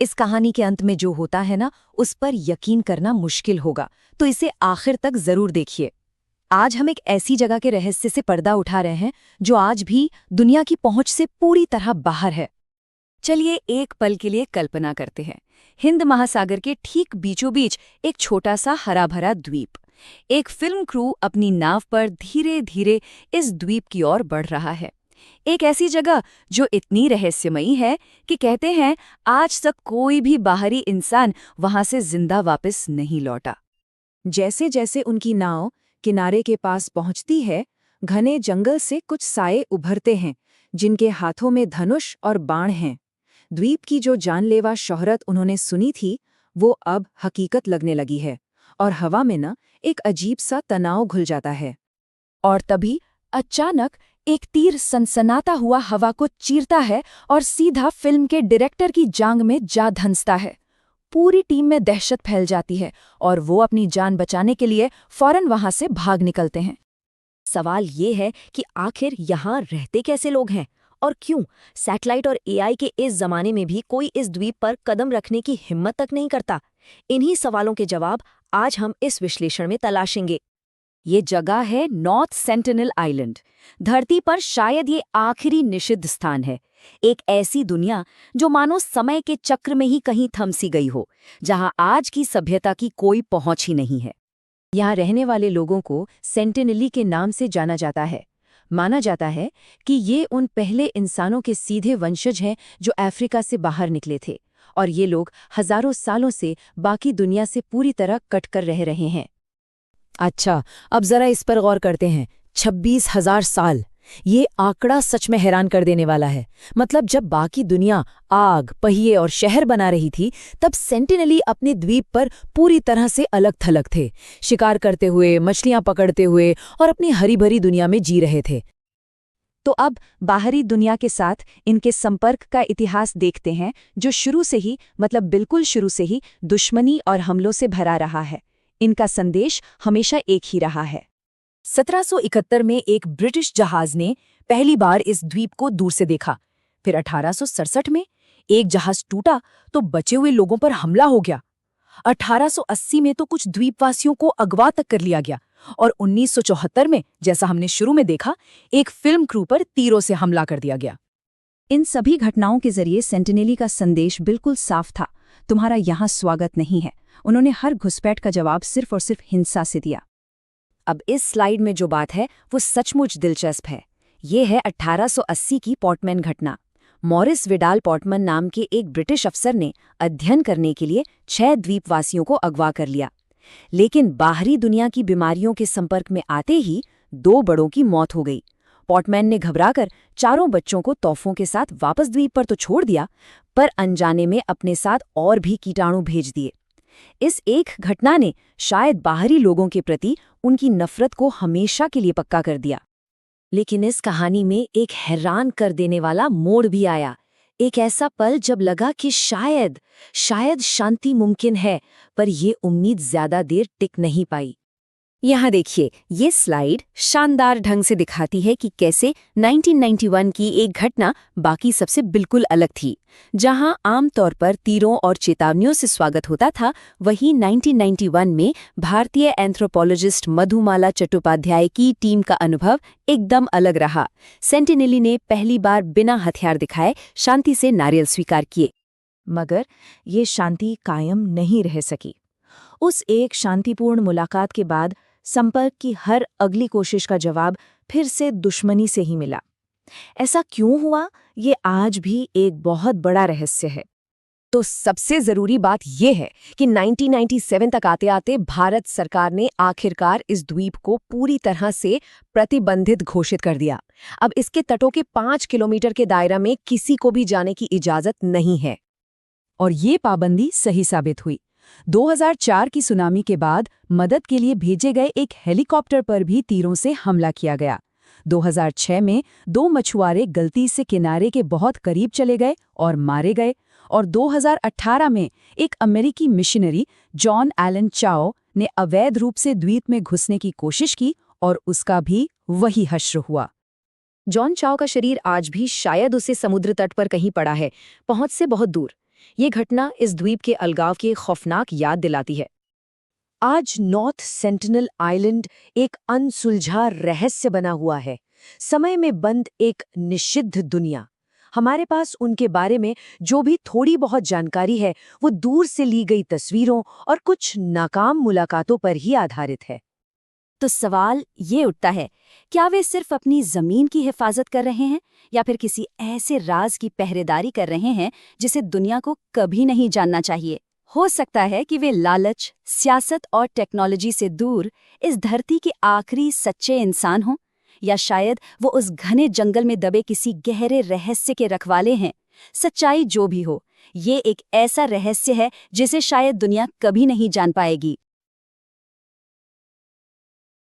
इस कहानी के अंत में जो होता है ना, उस पर यकीन करना मुश्किल होगा, तो इसे आखिर तक जरूर देखिए। आज हम एक ऐसी जगह के रहस्य से पर्दा उठा रहे हैं जो आज भी दुनिया की पहुंच से पूरी तरह बाहर है। चलिए एक पल के लिए कल्पना करते हैं। हिंद महासागर के ठीक बीचों बीच एक छोटा सा हरा भरा द्वीप। एक फिल्म क्रू अपनी नाव पर धीरे धीरे इस द्वीप की ओर बढ़ रहा है। एक ऐसी जगह जो इतनी रहस्यमयी है कि कहते हैं आज तक कोई भी बाहरी इंसान वहां से जिंदा वापस नहीं लौटा। जैसे जैसे उनकी नाव किनारे के पास पहुंचती है, घने जंगल से कुछ साए उभरते हैं जिनके हाथों में धनुष और बाण हैं। द्वीप की जो जानलेवा शोहरत उन्होंने सुनी थी, वो अब हकीकत लगने लगी है और हवा में न एक अजीब सा तनाव घुल जाता है। और तभी अचानक एक तीर सनसनाता हुआ हवा को चीरता है और सीधा फिल्म के डायरेक्टर की जांघ में जा धंसता है। पूरी टीम में दहशत फैल जाती है और वो अपनी जान बचाने के लिए फौरन वहां से भाग निकलते हैं। सवाल ये है कि आखिर यहाँ रहते कैसे लोग हैं और क्यों सैटेलाइट और एआई के इस जमाने में भी कोई इस द्वीप पर कदम रखने की हिम्मत तक नहीं करता। इन्हीं सवालों के जवाब आज हम इस विश्लेषण में तलाशेंगे। ये जगह है नॉर्थ सेंटिनल आइलैंड। धरती पर शायद ये आखिरी निषिद्ध स्थान है। एक ऐसी दुनिया जो मानो समय के चक्र में ही कहीं थमसी गई हो, जहां आज की सभ्यता की कोई पहुंच ही नहीं है। यहाँ रहने वाले लोगों को सेंटिनली के नाम से जाना जाता है। माना जाता है कि ये उन पहले इंसानों के सीधे वंशज हैं जो अफ्रीका से बाहर निकले थे, और ये लोग हजारों सालों से बाकी दुनिया से पूरी तरह कटकर रह रहे हैं। अच्छा, अब जरा इस पर गौर करते हैं। 26,000 साल, ये आंकड़ा सच में हैरान कर देने वाला है। मतलब जब बाकी दुनिया आग, पहिए और शहर बना रही थी, तब सेंटिनली अपने द्वीप पर पूरी तरह से अलग थलग थे, शिकार करते हुए, मछलियां पकड़ते हुए और अपनी हरी भरी दुनिया में जी रहे थे। तो अब बाहरी दुनिया के साथ इनके संपर्क का इतिहास देखते हैं, जो शुरू से ही, मतलब बिल्कुल शुरू से ही दुश्मनी और हमलों से भरा रहा है। इनका संदेश हमेशा एक ही रहा है। 1771 में एक ब्रिटिश जहाज ने पहली बार इस द्वीप को दूर से देखा। फिर 1867 में एक जहाज टूटा तो बचे हुए लोगों पर हमला हो गया। 1880 में तो कुछ द्वीपवासियों को अगवा तक कर लिया गया। और 1974 में, जैसा हमने शुरू में देखा, एक फिल्म क्रू पर तीरों से हमला कर दिया गया। इन सभी घटनाओं के जरिए सेंटिनली का संदेश बिल्कुल साफ था, तुम्हारा यहाँ स्वागत नहीं है। उन्होंने हर घुसपैठ का जवाब सिर्फ और सिर्फ हिंसा से दिया। अब इस स्लाइड में जो बात है वो सचमुच दिलचस्प है। ये है 1880 की पोर्टमैन घटना। मॉरिस विडाल पोर्टमैन नाम के एक ब्रिटिश अफसर ने अध्ययन करने के लिए 6 द्वीपवासियों को अगवा कर लिया। लेकिन बाहरी दुनिया की बीमारियों के संपर्क में आते ही 2 बड़ों की मौत हो गई। पोर्टमैन ने घबराकर चारों बच्चों को तोहफों के साथ वापस द्वीप पर तो छोड़ दिया, पर अनजाने में अपने साथ और भी कीटाणु भेज दिए। इस एक घटना ने शायद बाहरी लोगों के प्रति उनकी नफरत को हमेशा के लिए पक्का कर दिया। लेकिन इस कहानी में एक हैरान कर देने वाला मोड़ भी आया। एक ऐसा पल जब लगा कि शायद शांति मुमकिन है, पर ये उम्मीद ज्यादा देर टिक नहीं पाई। यहाँ देखिए, ये स्लाइड शानदार ढंग से दिखाती है कि कैसे 1991 की एक घटना बाकी सबसे बिल्कुल अलग थी। जहाँ आमतौर पर तीरों और चेतावनियों से स्वागत होता था, वहीं 1991 में भारतीय एंथ्रोपोलॉजिस्ट मधुमाला चट्टोपाध्याय की टीम का अनुभव एकदम अलग रहा। सेंटिनली ने पहली बार बिना हथियार दिखाए शांति से नारियल स्वीकार किए। मगर ये शांति कायम नहीं रह सकी। उस एक शांतिपूर्ण मुलाकात के बाद संपर्क की हर अगली कोशिश का जवाब फिर से दुश्मनी से ही मिला। ऐसा क्यों हुआ, ये आज भी एक बहुत बड़ा रहस्य है। तो सबसे जरूरी बात यह है कि 1997 तक आते आते भारत सरकार ने आखिरकार इस द्वीप को पूरी तरह से प्रतिबंधित घोषित कर दिया। अब इसके तटों के 5 किलोमीटर के दायरा में किसी को भी जाने की इजाजत नहीं है। और ये पाबंदी सही साबित हुई। 2004 की सुनामी के बाद मदद के लिए भेजे गए एक हेलीकॉप्टर पर भी तीरों से हमला किया गया। 2006 में 2 मछुआरे गलती से किनारे के बहुत करीब चले गए और मारे गए। और 2018 में एक अमेरिकी मिशनरी जॉन एलन चाओ ने अवैध रूप से द्वीप में घुसने की कोशिश की और उसका भी वही हश्र हुआ। जॉन चाओ का शरीर आज भी शायद उसे समुद्र तट पर कहीं पड़ा है, पहुंच से बहुत दूर। ये घटना इस द्वीप के अलगाव की एक खौफनाक याद दिलाती है। आज नॉर्थ सेंटिनल आइलैंड एक अनसुलझा रहस्य बना हुआ है, समय में बंद एक निषिद्ध दुनिया। हमारे पास उनके बारे में जो भी थोड़ी बहुत जानकारी है वो दूर से ली गई तस्वीरों और कुछ नाकाम मुलाकातों पर ही आधारित है। तो सवाल ये उठता है, क्या वे सिर्फ अपनी जमीन की हिफाजत कर रहे हैं या फिर किसी ऐसे राज की पहरेदारी कर रहे हैं जिसे दुनिया को कभी नहीं जानना चाहिए? हो सकता है कि वे लालच, सियासत और टेक्नोलॉजी से दूर इस धरती के आखिरी सच्चे इंसान हों, या शायद वो उस घने जंगल में दबे किसी गहरे रहस्य के रखवाले हैं। सच्चाई जो भी हो, ये एक ऐसा रहस्य है जिसे शायद दुनिया कभी नहीं जान पाएगी।